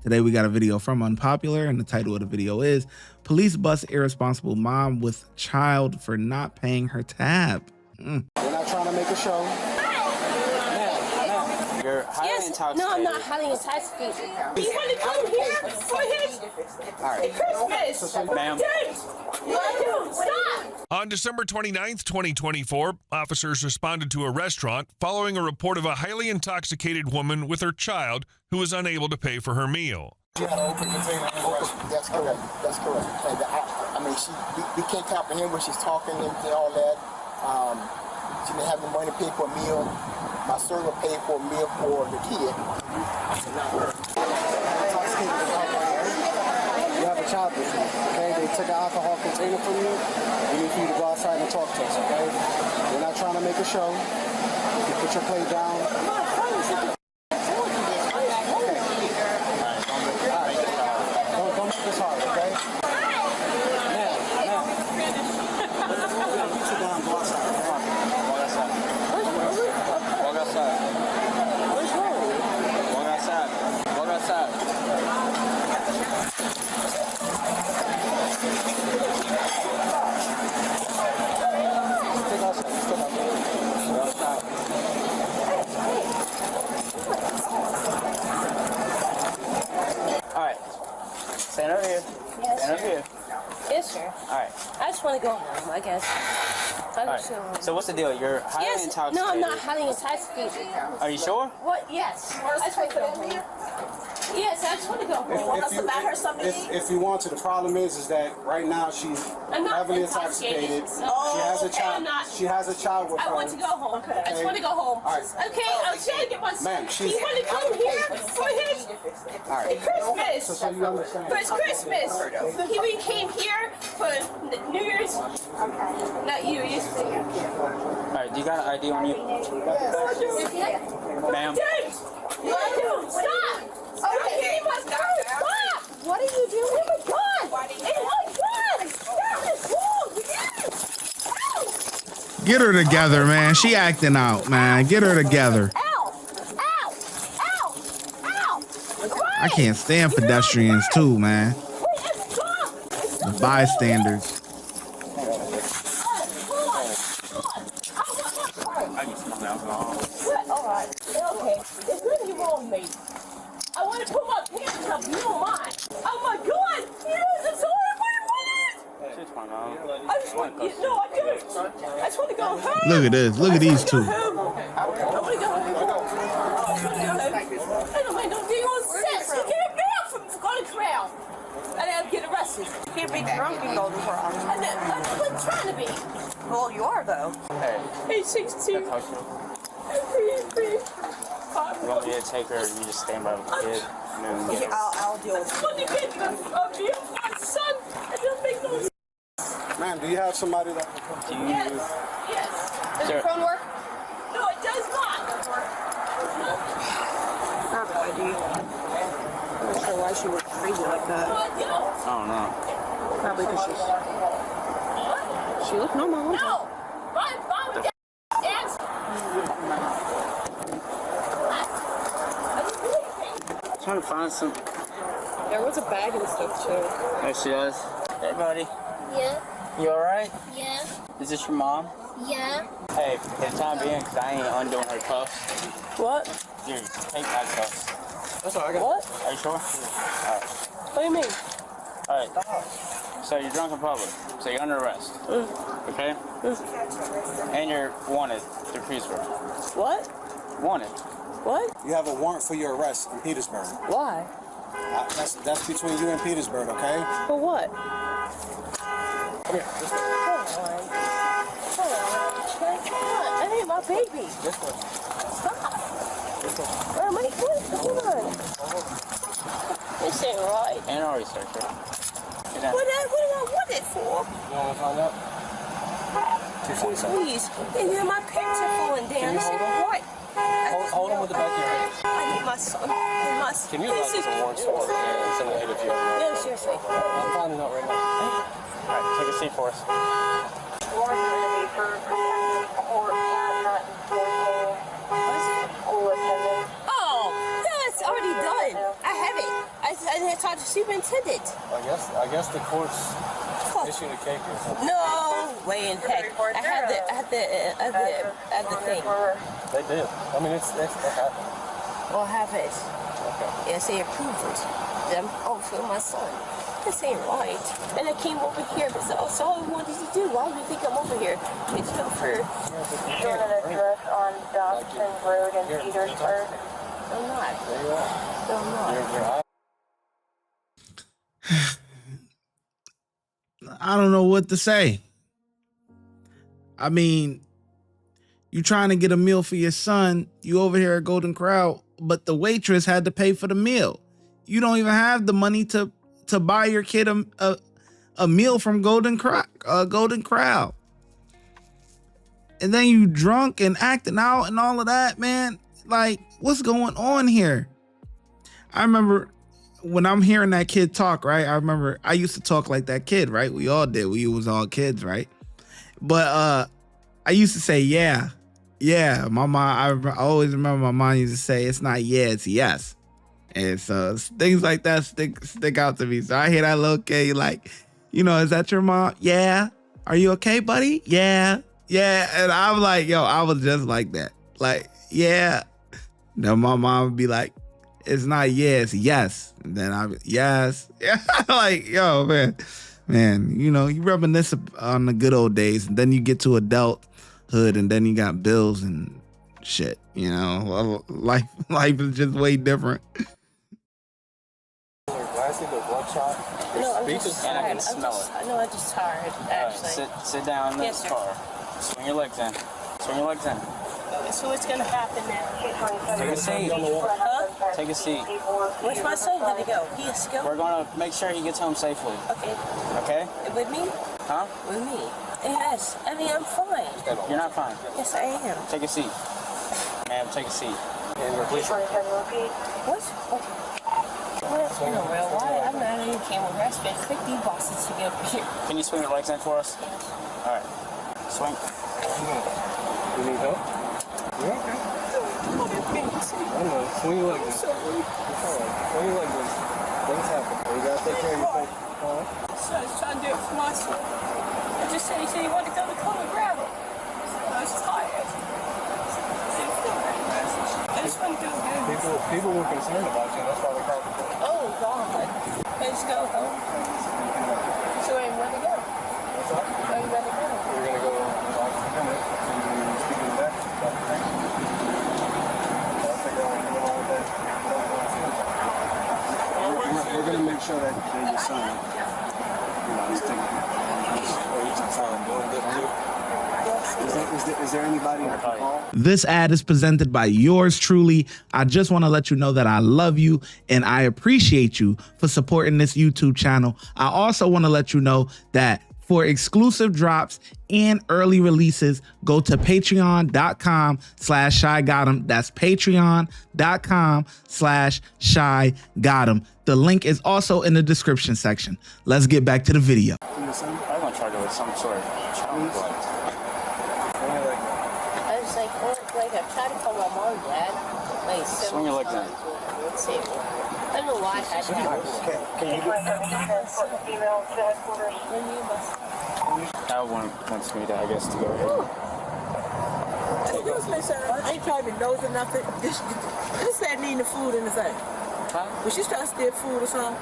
Today we got a video from Unpopular, and the title of the video is Police Bust Irresponsible Mom with Child for Not Paying Her Tab. We're not trying to make a show. You're highly intoxicated. No, I'm not highly intoxicated. You want to come here for his Christmas? Ma'am. Stop! On December 29th, 2024, officers responded to a restaurant following a report of a highly intoxicated woman with her child who was unable to pay for her meal. She had an open container. That's correct. That's correct. And I mean, we can't comprehend when she's talking and all that. She didn't have the money to pay for a meal. My server paid for a meal for the kid. You have a child with you, okay? They took an alcohol container from you. We need for you to go outside and talk to us, okay? We're not trying to make a show. You put your plate down. Don't make this hard, okay? Stand over here. Yes, Stand over here. Yes, sir. All right. I just want to go home, I guess. All right. So what's the deal? You're highly intoxicated. No, I'm not highly intoxicated. Are you sure? What? Yes. I just want to go home. Yes, I just want to go home. If you want to, the problem is that right now she's heavily intoxicated. She has a child. She has a child with her. I want to go home. Okay. I just want to go home. All right. Okay, I'm trying to get my son. Ma'am, You want to come here for his Christmas? So you understand. For his Christmas. We came here for New Year's. Not you, yesterday. All right. Do you got an ID on you? Ma'am. Stop! Okay, my God, stop! What are you doing? Oh my God! Oh my God! Stop this! Get her together, man. She acting out, man. Get her together. Ow! Ow! Ow! Ow! I can't stand pedestrians too, man. Stop! The bystanders. Alright, okay. There's nothing wrong with me. I want to put my pants up, you don't mind. Oh my God! This is horrible! She's fine, Mom. I just want, no, I don't. I just want to go home. Look at this. Look at these two. I want to go home. I don't mind no deal sense. You get a bail from going to crowd. And I'll get arrested. You can't be drunk and go to prom. I'm trying to be. Well, you are, though. Hey. Hey, 16. Can I talk to you? Please. You want me to take her, or you just stand by with the kid? And then get her? I'll deal with it. What did you get my son? It doesn't make no sense. Ma'am, do you have somebody that Do you? Yes. Does your phone work? No, it does not. Not an ID. I'm not sure why she was crazy like that. I don't know. Probably because she looked normal. No. My mom and dad. Trying to find some. There was a bag and stuff, too. There she is. Hey, buddy. Yeah, You all right? yeah, Is this your mom? yeah. Hey, for the time being, because I ain't undoing her cuffs. What? Here, take my cuffs. That's all I got. What? Are you sure? All right. What do you mean? All right. So you're drunk in public. So you're under arrest. Okay? And you're wanted through Petersburg. What? Wanted. What? You have a warrant for your arrest in Petersburg. Why? That's between you and Petersburg, okay? For what? Come here. This way. Hold on. That ain't my baby. This way. Stop. Where am I? Hold on. This ain't right. And already searched her. Get down. What did I want it for? You want to find out? Please. And my pants are falling down. This ain't right. Hold on with the back of your head. I need my son. Can you write this a warrant for and send it if you have No, seriously. I'm finding out right now. All right, take a seat for us. Oh, that's already done. I have it. I didn't talk to the superintendent. I guess the courts issued a cake or something. No way in heck. I had the thing. They did. I mean, it happened. Well, I have it. Okay. Yes, they approved it. Them for my son. This ain't right. And I came over here because that's all I wanted to do. Why do you think I'm over here? It's not for. Doing an address on Dawson Road in Petersburg. I'm not. There you are. No, I'm not. I don't know what to say. I mean, you trying to get a meal for your son, you over here at Golden Corral, but the waitress had to pay for the meal. You don't even have the money to buy your kid a meal from Golden Corral. And then you drunk and acting out and all of that, man. Like, what's going on here? I remember when I'm hearing that kid talk, right? I remember I used to talk like that kid, right? We all did. We was all kids, right? But I used to say, yeah. My mom, I always remember my mom used to say, it's not yeah, it's yes. And so things like that stick out to me. So I hear that little kid like, is that your mom? Yeah. Are you okay, buddy? Yeah. And I'm like, yo, I was just like that. Like, yeah. Then my mom would be like, it's not yeah, it's yes. And then I'd be, yes. Yeah. Like, yo, man, you reminisce on the good old days, and then you get to adulthood, and then you got bills and shit. Life is just way different. No, I'm just tired. I'm just tired, actually. Right, sit down in this car. Swing your legs in. So what's going to happen now? Take a seat. Huh? Take a seat. Where's my son going to go? He has to go? We're going to make sure he gets home safely. Okay. Okay? With me? Huh? With me. Yes. I mean, I'm fine. You're not fine. Yes, I am. Take a seat. Ma'am, take a seat. What? Okay. Well, why? I'm not in camel grass bed. Quick, these bosses to get over here. Can you swing your legs in for us? Yes. All right. Swing. You need help? You're okay. I know. Swing your legs in. It's all right. Swing your legs in. Things happen. You gotta take care of your face. So I was trying to do it for my son. I just said he said he wanted to go to Color Gravel. So I was tired. I just want to go good. People were concerned about you. That's why they called you. Oh, God. Let's go home. So where you want to go? Where you want to go? We're going to go talk to him and speak to the back. We're going to make sure that your son, is doing good too. Is there anybody I can call? This ad is presented by yours truly. I just want to let you know that I love you and I appreciate you for supporting this YouTube channel. I also want to let you know that for exclusive drops and early releases, go to patreon.com/ShyGotEm. That's patreon.com/ShyGotEm. The link is also in the description section. Let's get back to the video. I'm going to charge you with some sort of child neglect. I was like, I tried to call my mom and dad. Like, Swing your legs in. I don't know why I had to do this. Can you do That one wants me to, I guess, to go ahead. Excuse me, sir. I ain't probably knows enough. This that need the food in the thing. Huh? Was she trying to steal food or something?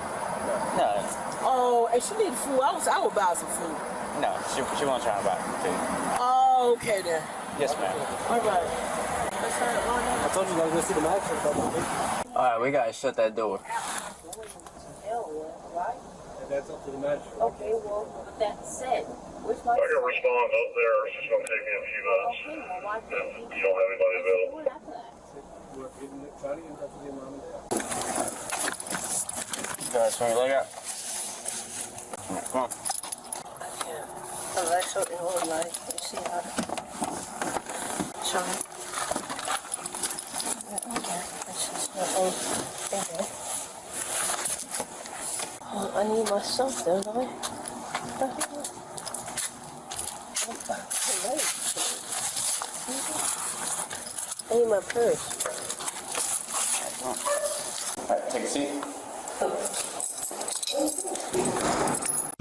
No, Oh, and she needed food. I would buy some food. no, she won't try to buy food. Oh, okay then. Yes, ma'am. All right. I told you I was going to see the match. All right, we got to shut that door. That's up to the match. Okay, well, with that said, where's my I can respond up there. It's just going to take me a few minutes. If you don't have anybody available. Try to get in touch with your mom and dad. Go ahead, swing your leg out. Come on. Oh, that's what it was like. You see how Sorry. Okay. That's just nothing. Okay. Oh, I need my stuff though, don't I? I need my purse. All right, take a seat.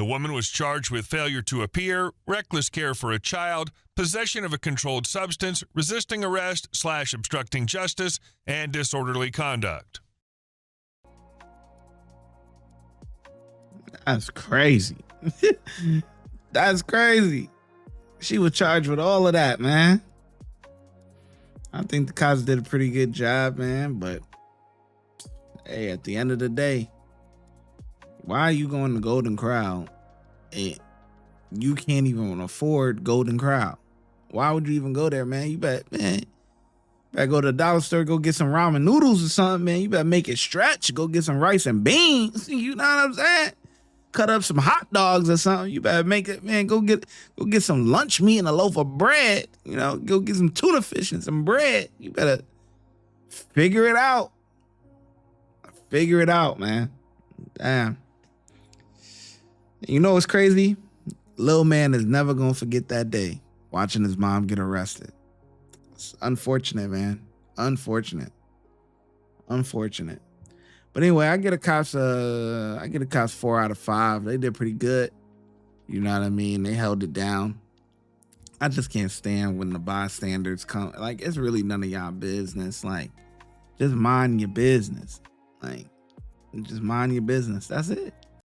The woman was charged with failure to appear, reckless care for a child, possession of a controlled substance, resisting arrest / obstructing justice, and disorderly conduct. That's crazy. That's crazy. She was charged with all of that, man. I think the cops did a pretty good job, man. But hey, at the end of the day, why are you going to Golden Corral and you can't even afford Golden Corral? Why would you even go there, man? You better go to the dollar store, go get some ramen noodles or something, man. You better make it stretch. Go get some rice and beans. You know what I'm saying? Cut up some hot dogs or something. You better make it, man. Go get some lunch meat and a loaf of bread. You know, go get some tuna fish and some bread. You better figure it out. Figure it out, man. Damn. You know what's crazy? Lil man is never gonna forget that day watching his mom get arrested. It's unfortunate, man. Unfortunate. But anyway, I get a cops 4 out of 5. They did pretty good. You know what I mean? They held it down. I just can't stand when the bystanders come. Like, it's really none of y'all business. Like, just mind your business. Like, just mind your business. That's it.